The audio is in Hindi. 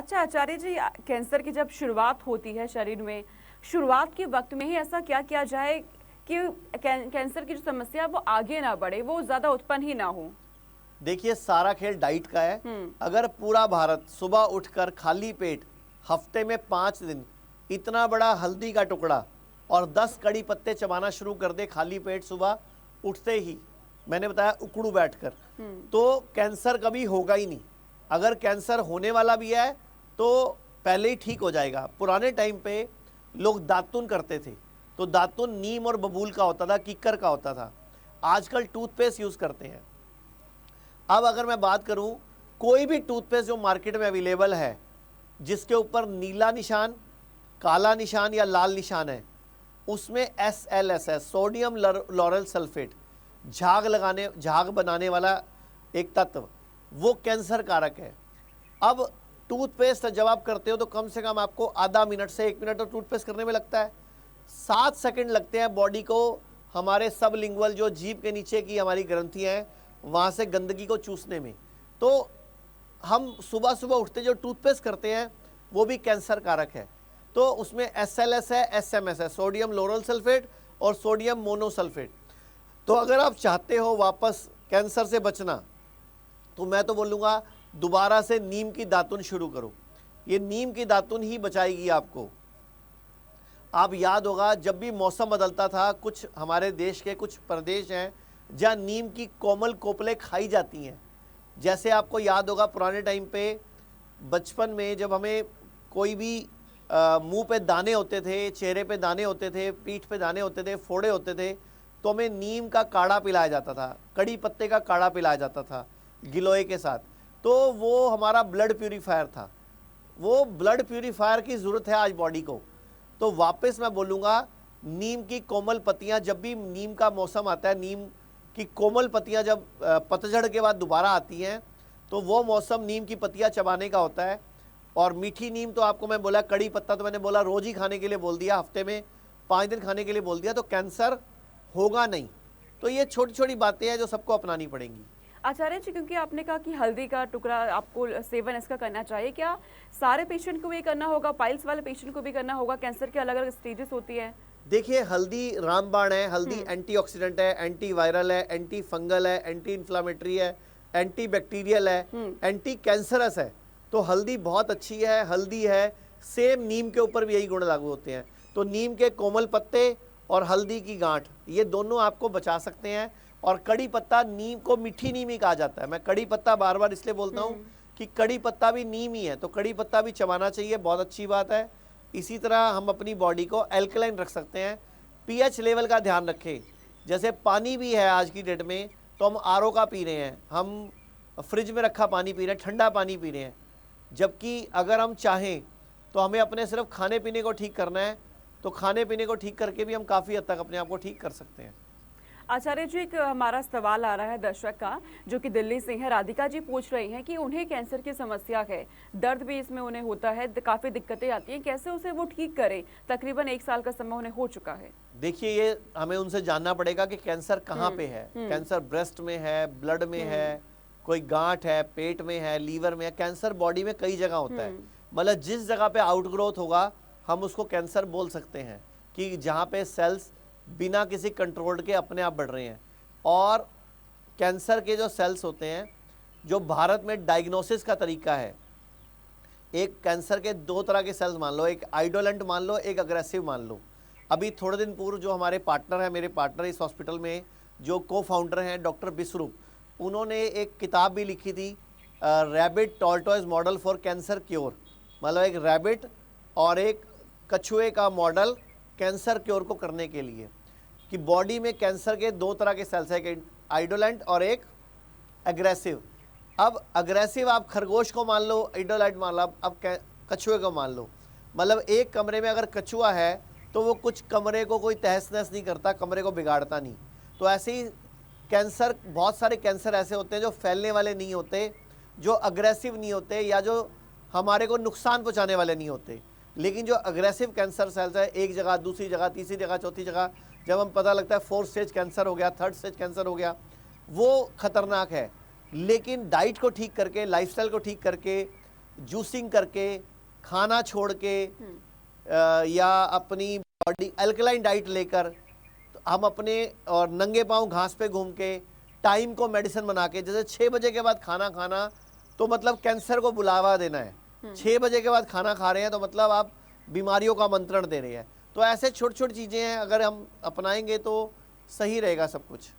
अच्छा आचार्य जी, कैंसर की जब शुरुआत होती है शरीर में, शुरुआत के वक्त में ही ऐसा क्या किया जाए कि कैंसर की जो समस्या है वो आगे ना बढ़े, वो ज़्यादा उत्पन्न ही ना हो? देखिए, सारा खेल डाइट का है। हम्म। अगर पूरा भारत सुबह उठकर खाली पेट हफ्ते में 5 दिन इतना बड़ा हल्दी का टुकड़ा और 10 कड़ी पत्ते चबाना शुरू कर दे खाली पेट सुबह उठते ही, मैंने बताया उकड़ू बैठकर, तो कैंसर कभी होगा ही नहीं। अगर कैंसर होने वाला भी है तो पहले ही ठीक हो जाएगा। पुराने टाइम पे लोग दातुन करते थे, तो दातुन नीम और बबूल का होता था, किक्कर का होता था। आजकल टूथपेस्ट यूज़ करते हैं। अब अगर मैं बात करूं, कोई भी टूथपेस्ट जो मार्केट में अवेलेबल है जिसके ऊपर नीला निशान, काला निशान या लाल निशान है, उसमें SLS है, सोडियम लॉरेल सल्फेट, झाग बनाने वाला एक तत्व, वो कैंसर कारक है। अब टूथपेस्ट जब आप करते हो तो कम से कम आपको आधा मिनट से 1 मिनट तो टूथपेस्ट करने में लगता है। 7 सेकंड लगते हैं बॉडी को हमारे सबलिंगुअल, जो जीभ के नीचे की हमारी ग्रंथियां हैं, वहाँ से गंदगी को चूसने में। तो हम सुबह सुबह उठते जो टूथपेस्ट करते हैं वो भी कैंसर कारक है। तो उसमें SLS है, SMS है, सोडियम लोरल सल्फेट और सोडियम मोनोसल्फेट। तो अगर आप चाहते हो वापस कैंसर से बचना, तो मैं तो बोलूँगा दोबारा से नीम की दातुन शुरू करो। ये नीम की दातुन ही बचाएगी आपको। आप याद होगा जब भी मौसम बदलता था, कुछ हमारे देश के कुछ प्रदेश हैं जहाँ नीम की कोमल कोपलें खाई जाती हैं। जैसे आपको याद होगा पुराने टाइम पे बचपन में जब हमें कोई भी मुंह पे दाने होते थे, चेहरे पे दाने होते थे, पीठ पे दाने होते थे, फोड़े होते थे, तो हमें नीम का काढ़ा पिलाया जाता था, कड़ी पत्ते का काढ़ा पिलाया जाता था गिलोय के साथ। तो वो हमारा ब्लड प्यूरीफायर था। वो ब्लड प्यूरीफायर की ज़रूरत है आज बॉडी को। तो वापस मैं बोलूँगा, नीम की कोमल पत्तियाँ, जब भी नीम का मौसम आता है, नीम की कोमल पत्तियाँ जब पतझड़ के बाद दोबारा आती हैं, तो वो मौसम नीम की पत्तियाँ चबाने का होता है। और मीठी नीम तो आपको मैं बोला, कड़ी पत्ता तो मैंने बोला रोज़ ही खाने के लिए बोल दिया, हफ्ते में 5 दिन खाने के लिए बोल दिया, तो कैंसर होगा नहीं। तो ये छोटी छोटी बातें हैं जो सबको अपनानी पड़ेंगी। आचार्य जी, क्योंकि आपने कहा कि हल्दी का टुकड़ा आपको सेवन इसका करना चाहिए, क्या सारे पेशेंट को भी करना होगा, पाइल्स वाले पेशेंट को भी करना होगा? कैंसर की अलग अलग स्टेजेस होती है। देखिए, हल्दी रामबाण है। हल्दी एंटीऑक्सीडेंट है, एंटी वायरल है, एंटी फंगल है, एंटी इन्फ्लामेटरी है, एंटी बैक्टीरियल है, एंटी कैंसरस है। तो हल्दी बहुत अच्छी है। हल्दी है, सेम नीम के ऊपर भी यही गुण लागू होते हैं। तो नीम के कोमल पत्ते और हल्दी की गांठ, ये दोनों आपको बचा सकते हैं। और कड़ी पत्ता, नीम को मीठी नीम ही कहा जाता है। मैं कड़ी पत्ता बार बार इसलिए बोलता हूँ कि कड़ी पत्ता भी नीम ही है, तो कड़ी पत्ता भी चबाना चाहिए, बहुत अच्छी बात है। इसी तरह हम अपनी बॉडी को एल्कलाइन रख सकते हैं। pH लेवल का ध्यान रखें। जैसे पानी भी है आज की डेट में, तो हम RO का पी रहे हैं, हम फ्रिज में रखा पानी पी रहे हैं, ठंडा पानी पी रहे हैं। जबकि अगर हम चाहें तो हमें अपने सिर्फ खाने पीने को ठीक करना है, तो खाने पीने को ठीक करके भी हम काफ़ी हद तक अपने आप को ठीक कर सकते हैं। आचार्य जी, एक हमारा सवाल आ रहा है दर्शक का, जो कि दिल्ली से है। राधिका जी पूछ रही हैं कि उन्हें कैंसर की समस्या है, दर्द भी इसमें उन्हें होता है, काफ़ी दिक्कतें आती हैं, कैसे उसे वो ठीक करें? तकरीबन 1 साल का समय उन्हें हो चुका है। देखिए, ये हमें उनसे जानना पड़ेगा कि कैंसर कहाँ पे है। कैंसर ब्रेस्ट में है, ब्लड में है, कोई गांठ है, पेट में है, लीवर में है। कैंसर बॉडी में कई जगह होता है। मतलब जिस जगह पे आउटग्रोथ होगा हम उसको कैंसर बोल सकते हैं, कि जहाँ पे सेल्स बिना किसी कंट्रोल के अपने आप बढ़ रहे हैं। और कैंसर के जो सेल्स होते हैं, जो भारत में डायग्नोसिस का तरीका है, एक कैंसर के 2 तरह के सेल्स मान लो, एक आइडोलेंट मान लो, एक अग्रेसिव मान लो। अभी थोड़े दिन पूर्व जो हमारे पार्टनर है, मेरे पार्टनर इस हॉस्पिटल में जो को फाउंडर हैं डॉक्टर बिस्वरूप, उन्होंने एक किताब भी लिखी थी, rabbit tortoise model for cancer cure. मतलब एक रैबिट और एक कछुए का मॉडल कैंसर क्योर को करने के लिए, कि बॉडी में कैंसर के 2 तरह के सेल्स हैं, एक आइडोलेंट और एक एग्रेसिव। अब एग्रेसिव आप खरगोश को मान लो, आइडोलेंट मान लो, अब कछुए को मान लो। मतलब एक कमरे में अगर कछुआ है तो वो कुछ कमरे को कोई तहस नहस नहीं करता, कमरे को बिगाड़ता नहीं। तो ऐसे ही कैंसर, बहुत सारे कैंसर ऐसे होते हैं जो फैलने वाले नहीं होते, जो अग्रेसिव नहीं होते, या जो हमारे को नुकसान पहुँचाने वाले नहीं होते। लेकिन जो अग्रेसिव कैंसर सेल्स है, एक जगह, दूसरी जगह, तीसरी जगह, चौथी जगह, जब हम पता लगता है 4th स्टेज कैंसर हो गया, 3rd स्टेज कैंसर हो गया, वो खतरनाक है। लेकिन डाइट को ठीक करके, लाइफस्टाइल को ठीक करके, जूसिंग करके, खाना छोड़ के या अपनी बॉडी अल्कलाइन डाइट लेकर, तो हम अपने और नंगे पांव घास पे घूम के टाइम को मेडिसिन बना के, जैसे 6 बजे के बाद खाना खाना तो मतलब कैंसर को बुलावा देना है। 6 बजे के बाद खाना खा रहे हैं तो मतलब आप बीमारियों का आमंत्रण दे रहे हैं। तो ऐसे छोटी छोटी चीज़ें हैं, अगर हम अपनाएंगे तो सही रहेगा सब कुछ।